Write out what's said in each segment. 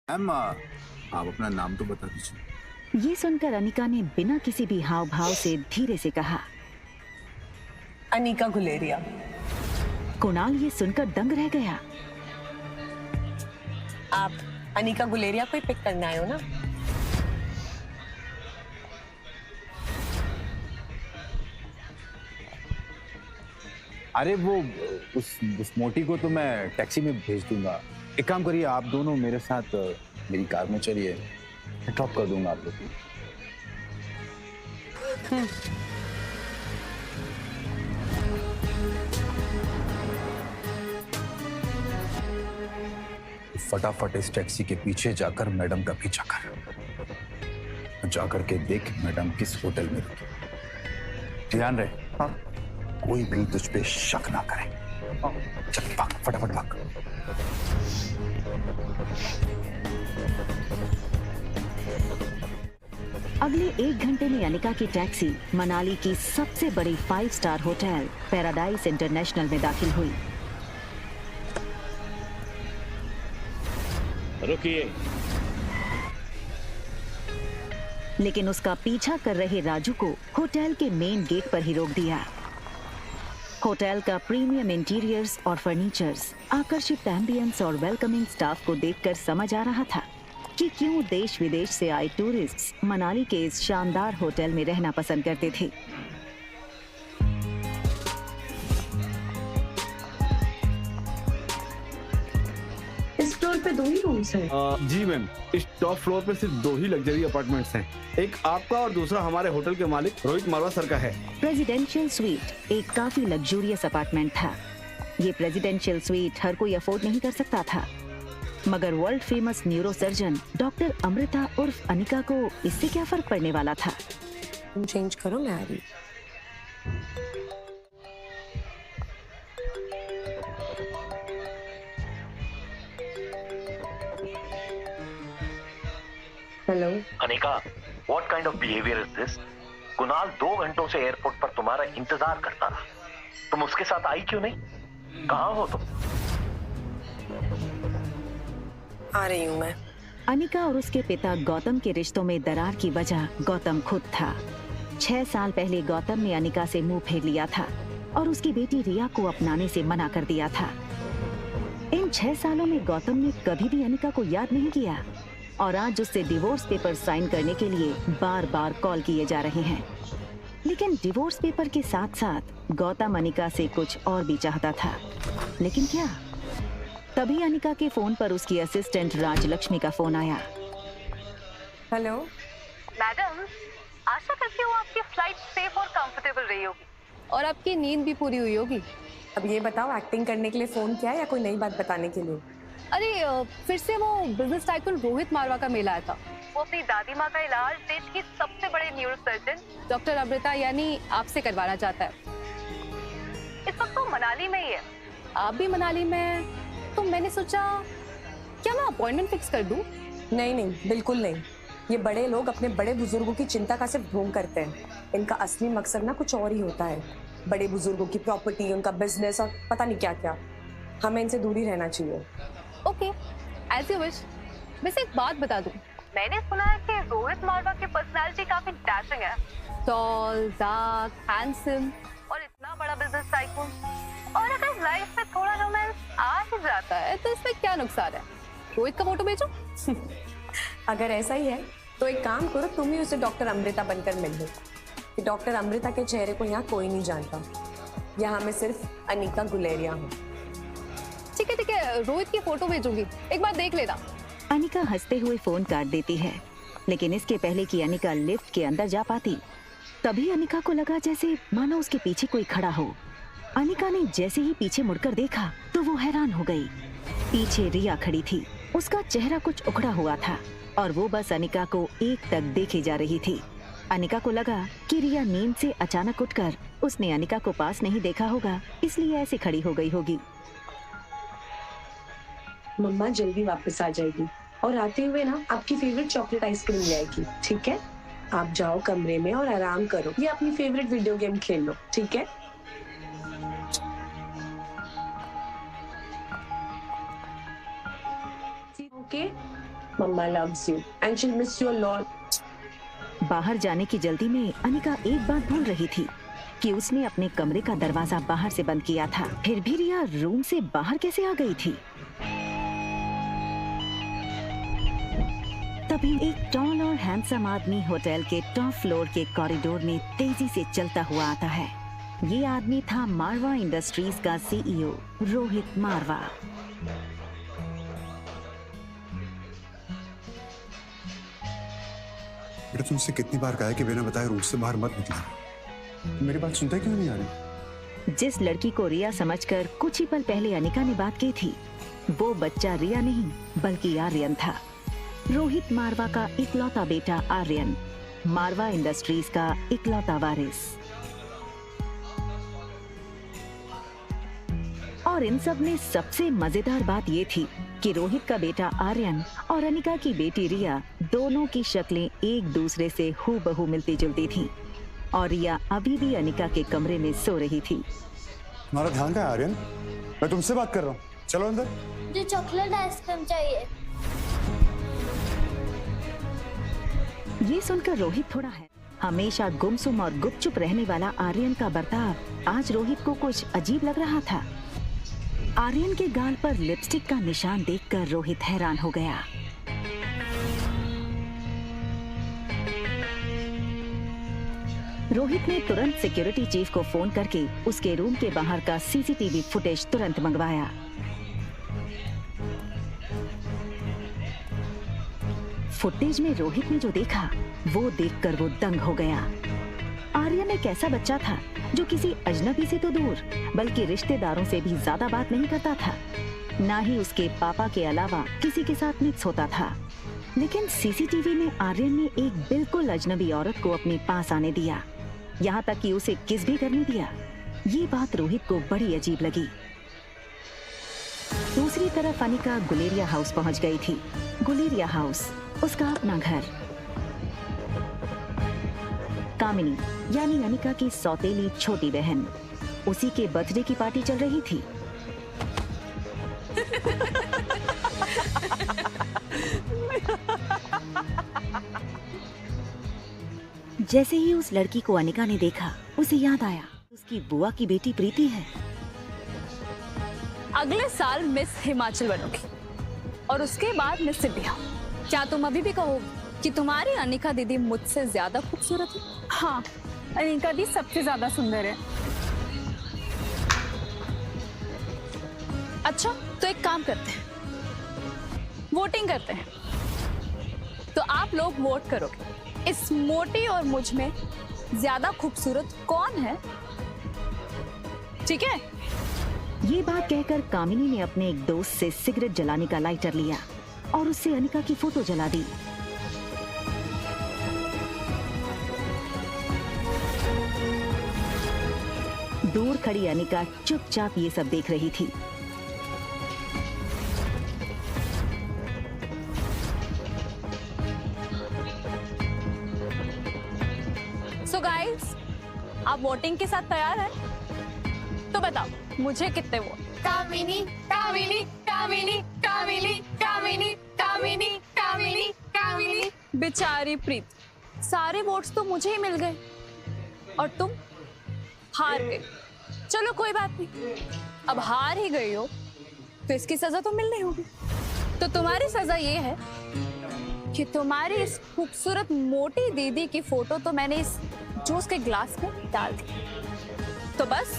Ma'am आप अपना नाम तो बता दीजिए। ये सुनकर अनिका ने बिना किसी भी हाव भाव से धीरे से कहा। अनिका गुलेरिया। कुणाल ये सुनकर दंग रह गया। आप अनिका गुलेरिया को ही पिक करने आए हो ना? अरे वो उस मोटी को तो मैं टैक्सी में भेज दूंगा। एक काम करिए, आप दोनों मेरे साथ मेरी कार में चलिए, मैं ड्रॉप कर दूंगा आप लोग को। फटाफट इस टैक्सी के पीछे जाकर मैडम का पीछा कर, जाकर के देख मैडम किस होटल में रुकी। ध्यान रहे, हाँ? कोई भी तुझ पे शक ना करे। चल भाग, फटाफट भाग। अगले 1 घंटे में अनिका की टैक्सी मनाली की सबसे बड़ी 5 स्टार होटल पैराडाइज इंटरनेशनल में दाखिल हुई। रुकिए। लेकिन उसका पीछा कर रहे राजू को होटल के मेन गेट पर ही रोक दिया। होटल का प्रीमियम इंटीरियर्स और फर्नीचर्स, आकर्षित एम्बियंस और वेलकमिंग स्टाफ को देखकर समझ आ रहा था कि क्यों देश विदेश से आए टूरिस्ट्स मनाली के इस शानदार होटल में रहना पसंद करते थे। इस फ्लोर पे 2 ही रूम्स हैं। जी मैम, इस टॉप फ्लोर पे सिर्फ 2 ही लग्जरी अपार्टमेंट्स हैं। एक आपका और दूसरा हमारे होटल के मालिक रोहित मारवा सर का है। प्रेसिडेंशियल स्वीट एक काफी लग्जूरियस अपार्टमेंट था। ये प्रेसिडेंशियल स्वीट हर कोई अफोर्ड नहीं कर सकता था, मगर world famous neuro surgeon doctor Amrita उर्फ अनिका को इससे क्या फर्क पड़ने वाला था। तुम चेंज करो, मैं आ रही। Hello Anika, what kind of behavior is this? Kunal 2 घंटों से एयरपोर्ट पर तुम्हारा इंतजार करता रहा। तुम उसके साथ आई क्यों नहीं? कहाँ हो तुम? आ रही हूँ मैं। अनिका और उसके पिता गौतम के रिश्तों में दरार की वजह गौतम खुद था। 6 साल पहले गौतम ने अनिका से मुंह फेर लिया था और उसकी बेटी रिया को अपनाने से मना कर दिया था। इन 6 सालों में गौतम ने कभी भी अनिका को याद नहीं किया और आज उससे डिवोर्स पेपर साइन करने के लिए बार बार कॉल किए जा रहे हैं। लेकिन डिवोर्स पेपर के साथ साथ गौतम अनिका से कुछ और भी चाहता था। लेकिन क्या? तभी अनिका के फोन पर उसकी असिस्टेंट राजलक्ष्मी का फोन आया। हेलो मैडम, आशा करती हूँ आपकी फ्लाइट सेफ और कंफर्टेबल रही होगी और आपकी नींद भी पूरी हुई होगी। अब ये बताओ, एक्टिंग करने के लिए फोन किया या कोई नई बात बताने के लिए? अरे फिर से वो बिजनेस टाइकून रोहित मारवा का मेल आया था। वो अपनी दादी माँ का इलाज देश की सबसे बड़े न्यूरो सर्जन डॉक्टर अमृता यानी आपसे करवाना चाहता है। इस वक्त वो मनाली में ही है, आप भी मनाली में हैं, तो मैंने सोचा क्या मैं अपॉइंटमेंट फिक्स कर दूं? नहीं नहीं, बिल्कुल नहीं। ये बड़े लोग अपने बड़े बुजुर्गों की चिंता का सिर्फ ढोंग करते हैं। इनका असली मकसद ना कुछ और ही होता है। बड़े बुजुर्गों की प्रॉपर्टी, उनका बिजनेस और पता नहीं क्या क्या। हमें इनसे दूर ही रहना चाहिए। Okay, as you wish. वैसे एक बात बता दूं, मैंने सुना है कि रोहित मारवा की पर्सनालिटी काफी डैशिंग है। टॉल, डार्क, हैंडसम और इतना बड़ा बिजनेस टाइकून। और अगर लाइफ में थोड़ा रोमांस आ ही जाता है तो इसमें क्या नुकसान है? रोहित का फोटो भेजो। अगर ऐसा ही है तो एक काम करो, तुम ही उसे डॉक्टर अमृता बनकर मिल लो। कि डॉक्टर अमृता के चेहरे को यहाँ कोई नहीं जानता। यहाँ मैं सिर्फ अनिका गुलेरिया हूँ। ठीक है, रोहित की फोटो भेजूंगी, एक बार देख लेना। अनिका हंसते हुए फोन काट देती है, लेकिन इसके पहले कि अनिका लिफ्ट के अंदर जा पाती, तभी अनिका को लगा जैसे मानो उसके पीछे कोई खड़ा हो। अनिका ने जैसे ही पीछे मुड़कर देखा तो वो हैरान हो गई। पीछे रिया खड़ी थी। उसका चेहरा कुछ उखड़ा हुआ था और वो बस अनिका को एक टक देखे जा रही थी। अनिका को लगा कि रिया नींद से अचानक उठकर उसने अनिका को पास नहीं देखा होगा, इसलिए ऐसे खड़ी हो गई होगी। मम्मा जल्दी वापस आ जाएगी और आते हुए ना आपकी फेवरेट चॉकलेट आइसक्रीम ले आएगी, ठीक है? आप जाओ कमरे में और आराम करो या अपनी फेवरेट वीडियो गेम खेल लो, ठीक है? Okay Mama loves you and she'll miss you a lot. बाहर जाने की जल्दी में अनिका एक बात भूल रही थी कि उसने अपने कमरे का दरवाजा बाहर से बंद किया था। फिर भी रिया रूम से बाहर कैसे आ गई थी? तभी एक टॉल और हैंडसम आदमी होटल के टॉप फ्लोर के कॉरिडोर में तेजी से चलता हुआ आता है। ये आदमी था मारवा इंडस्ट्रीज का सीईओ रोहित मारवा। बेटा तुमसे कितनी बार कहा है कि बिना बताए रूम से बाहर मत निकलना। मेरी बात सुनते क्यों नहीं आ रही? जिस लड़की को रिया समझकर कुछ ही पल पहले अनिका ने बात की थी, वो बच्चा रिया नहीं बल्कि आर्यन था। रोहित मारवा का इकलौता बेटा आर्यन, मारवा इंडस्ट्रीज का इकलौता वारिस। और इन सब में सबसे मजेदार बात ये थी कि रोहित का बेटा आर्यन और अनिका की बेटी रिया दोनों की शक्लें एक दूसरे से हूबहू मिलती जुलती थीं। और रिया अभी भी अनिका के कमरे में सो रही थी। तुम्हारा ध्यान कहाँ है आर्यन? मैं तुमसे बात कर रहा हूँ, चलो अंदर। मुझे चॉकलेट आइसक्रीम चाहिए। ये सुनकर रोहित थोड़ा है। हमेशा गुमसुम और गुपचुप रहने वाला आर्यन का बर्ताव आज रोहित को कुछ अजीब लग रहा था। आर्यन के गाल पर लिपस्टिक का निशान देखकर रोहित हैरान हो गया। रोहित ने तुरंत सिक्योरिटी चीफ को फोन करके उसके रूम के बाहर का सीसीटीवी फुटेज तुरंत मंगवाया। फुटेज में रोहित ने जो देखा वो देखकर वो दंग हो गया। आर्यन एक ऐसा बच्चा था जो किसी अजनबी से तो दूर बल्कि रिश्तेदारों से भी ज्यादा बात नहीं करता था। ना ही उसके पापा के अलावा किसी के साथ मिक्स होता था। लेकिन सीसीटीवी में आर्यन ने एक बिल्कुल अजनबी औरत को अपने पास आने दिया, यहाँ तक कि उसे किस भी करने दिया। ये बात रोहित को बड़ी अजीब लगी। दूसरी तरफ अनिका गुलेरिया हाउस पहुंच गई थी। गुलेरिया हाउस उसका अपना घर। कामिनी यानी अनिका की सौतेली छोटी बहन, उसी के बर्थडे की पार्टी चल रही थी। जैसे ही उस लड़की को अनिका ने देखा उसे याद आया उसकी बुआ की बेटी प्रीति है। अगले साल मिस हिमाचल बनोगी और उसके बाद मिस इंडिया। क्या तुम अभी भी कहोगे कि तुम्हारी अनिका दीदी मुझसे ज्यादा खूबसूरत है? हाँ, अनिका दी सबसे ज्यादा सुंदर है। अच्छा, तो एक काम करते हैं, वोटिंग करते हैं। तो आप लोग वोट करोगे इस मोटी और मुझ में ज्यादा खूबसूरत कौन है, ठीक है? ये बात कहकर कामिनी ने अपने एक दोस्त से सिगरेट जलाने का लाइटर लिया और उससे अनिका की फोटो जला दी। दूर खड़ी अनिका चुपचाप ये सब देख रही थी। सो गाइस, आप वोटिंग के साथ तैयार हैं? तो बताओ मुझे कितने वोट? कामिनी, कामिनी, कामिनी, कामिनी, कामिनी, कामिनी, कामिनी, कामिनी। बेचारी प्रीत, सारे वोट्स तो मुझे ही मिल गए और तुम हार गई। चलो कोई बात नहीं, अब हार ही गई हो तो इसकी सजा तो मिलनी होगी। तो तुम्हारी सजा ये है कि तुम्हारी इस खूबसूरत मोटी दीदी की फोटो तो मैंने इस जूस के ग्लास में डाल दी, तो बस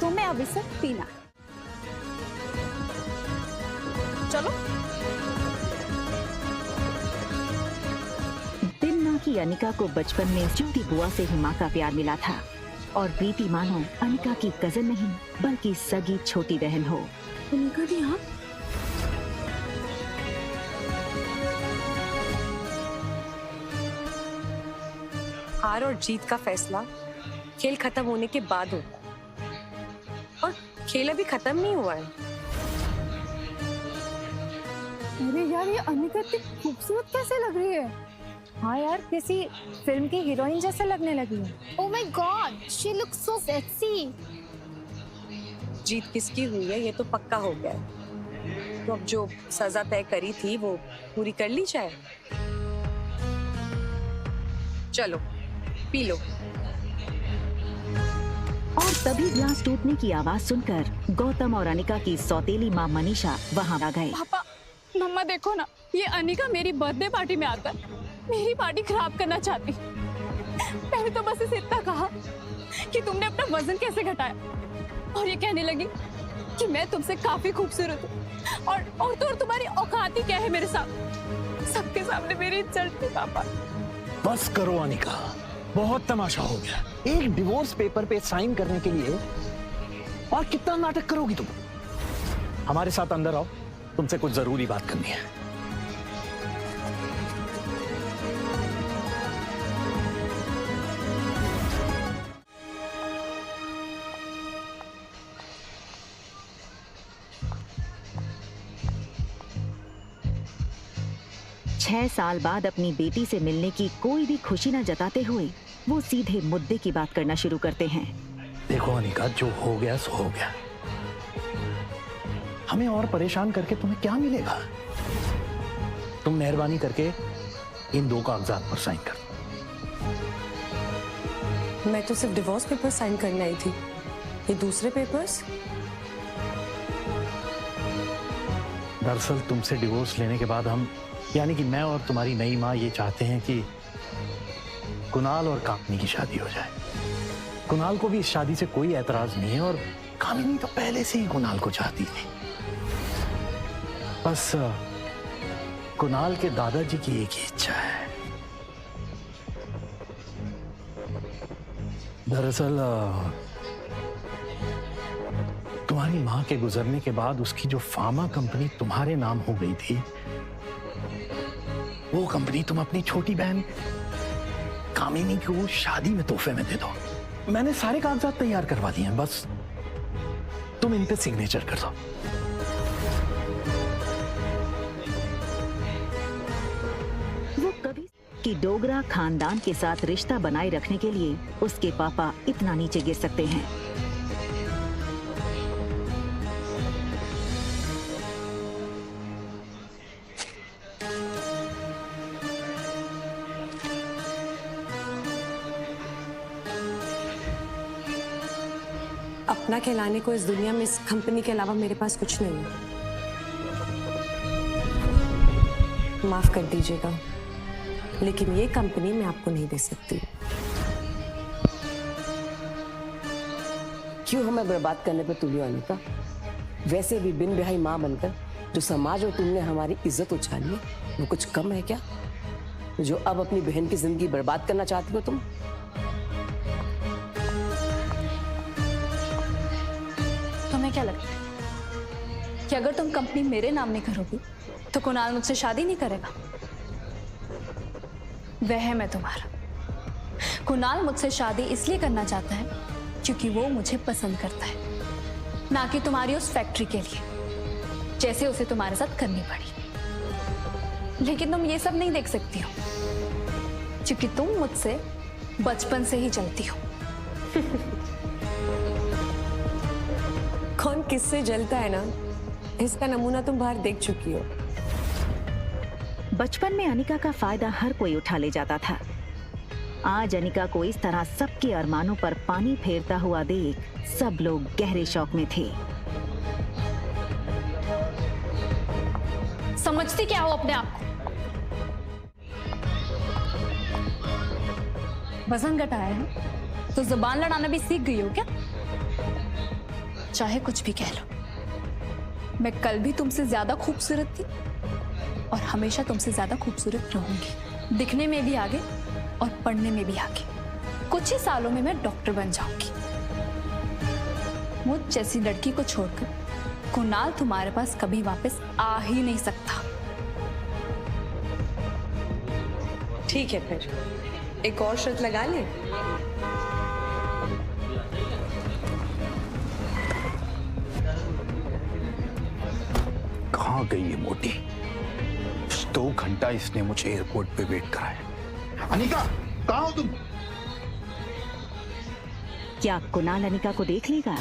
तुम्हें अब इसे पीना है। चलो। दिन ना की अनिका को बचपन में छोटी बुआ से ही माँ का प्यार मिला था और प्रीति मानो अनिका की कजन नहीं बल्कि सगी छोटी बहन हो। अनिका दी हाँ? हार और जीत का फैसला खेल खत्म होने के बाद होता है और खेल अभी खत्म नहीं हुआ है। अरे यार, ये अनिका इतनी खूबसूरत कैसे लग रही है? हाँ यार, किसी फिल्म की हीरोइन जैसे लगने लगी है। Oh my God, she looks so sexy. जीत किसकी हुई है ये तो पक्का हो गया है। तो अब जो सजा तय करी थी वो पूरी कर ली जाए। चलो पी लो। और तभी ग्लास टूटने की आवाज सुनकर गौतम और अनिका की सौतेली माँ मनीषा वहाँ आ गए। पापा, मम्मा देखो ना, ये अनिका मेरी बर्थडे पार्टी में आकर मेरी पार्टी खराब करना चाहती। पहले तो बस इसे इतना कहा कि तुमने अपना वजन कैसे घटाया, और ये कहने लगी कि मैं तुमसे काफी खूबसूरत हूँ और तो तुम्हारी औकात ही क्या है मेरे साथ। सबके सामने मेरी इज्जत थी पापा। बस करो अनिका, बहुत तमाशा हो गया। एक डिवोर्स पेपर पे साइन करने के लिए और कितना नाटक करोगी तुम? हमारे साथ अंदर आओ, तुमसे कुछ जरूरी बात करनी है। छह साल बाद अपनी बेटी से मिलने की कोई भी खुशी न जताते हुए वो सीधे मुद्दे की बात करना शुरू करते हैं। देखो अनिका, जो हो गया सो हो गया। हमें और परेशान करके तुम्हें क्या मिलेगा? तुम मेहरबानी करके इन 2 कागजात पर साइन कर। मैं तो सिर्फ डिवोर्स पेपर साइन करने आई थी, ये दूसरे पेपर्स? दरअसल तुमसे डिवोर्स लेने के बाद हम, यानी कि मैं और तुम्हारी नई माँ, ये चाहते हैं कि कुणाल और कामिनी की शादी हो जाए। कुणाल को भी इस शादी से कोई एतराज नहीं है और कामिनी तो पहले से ही कुणाल को चाहती थी। बस कुणाल के दादाजी की एक ही इच्छा है। दरअसल तुम्हारी माँ के गुजरने के बाद उसकी जो फार्मा कंपनी तुम्हारे नाम हो गई थी, वो कंपनी तुम अपनी छोटी बहन कामिनी को शादी में तोहफे में दे दो। मैंने सारे कागजात तैयार करवा दिए हैं, बस तुम इन पे सिग्नेचर कर दो। वो कभी कि डोगरा खानदान के साथ रिश्ता बनाए रखने के लिए उसके पापा इतना नीचे गिर सकते हैं। अपना कहलाने को इस दुनिया में इस कंपनी के अलावा मेरे पास कुछ नहीं है। माफ कर दीजिएगा, लेकिन ये कंपनी मैं आपको नहीं दे सकती। क्यों हमें बर्बाद करने पे तुली अनिका? वैसे भी बिन ब्याही माँ बनकर जो समाज और तुमने हमारी इज्जत उछाली है, वो कुछ कम है क्या? जो अब अपनी बहन की जिंदगी बर्बाद करना चाहती हो तुम? तुम्हें क्या लगता है कि अगर तुम कंपनी मेरे नाम नहीं करोगी तो कुणाल मुझसे शादी नहीं करेगा? वह मैं तुम्हारा। कुणाल मुझसे शादी इसलिए करना चाहता है क्योंकि वो मुझे पसंद करता है, ना कि तुम्हारी उस फैक्ट्री के लिए, जैसे उसे तुम्हारे साथ करनी पड़ी। लेकिन तुम ये सब नहीं देख सकती हो क्योंकि तुम मुझसे बचपन से ही चलती हो। कौन किससे जलता है ना, इसका नमूना तुम बाहर देख चुकी हो। बचपन में अनिका का फायदा हर कोई उठा ले जाता था। आज अनिका को इस तरह सबके अरमानों पर पानी फेरता हुआ देख सब लोग गहरे शौक में थे। समझती क्या हो अपने आप को? वजन घटाया है तो जुबान लड़ाना भी सीख गई हो क्या? चाहे कुछ भी कह लो, मैं कल भी तुमसे ज्यादा खूबसूरत थी और हमेशा तुमसे ज्यादा खूबसूरत रहूंगी। दिखने में भी आगे और पढ़ने में भी आगे। कुछ ही सालों में मैं डॉक्टर बन जाऊंगी। मुझ जैसी लड़की को छोड़कर कुणाल तुम्हारे पास कभी वापस आ ही नहीं सकता। ठीक है, फिर एक और शर्त लगा ले। कहाँ गई ये मोटी? 2 घंटा इसने मुझे एयरपोर्ट पे वेट कराया। अनिका, कहाँ हो तुम? क्या कुणाल अनिका को देख लेगा?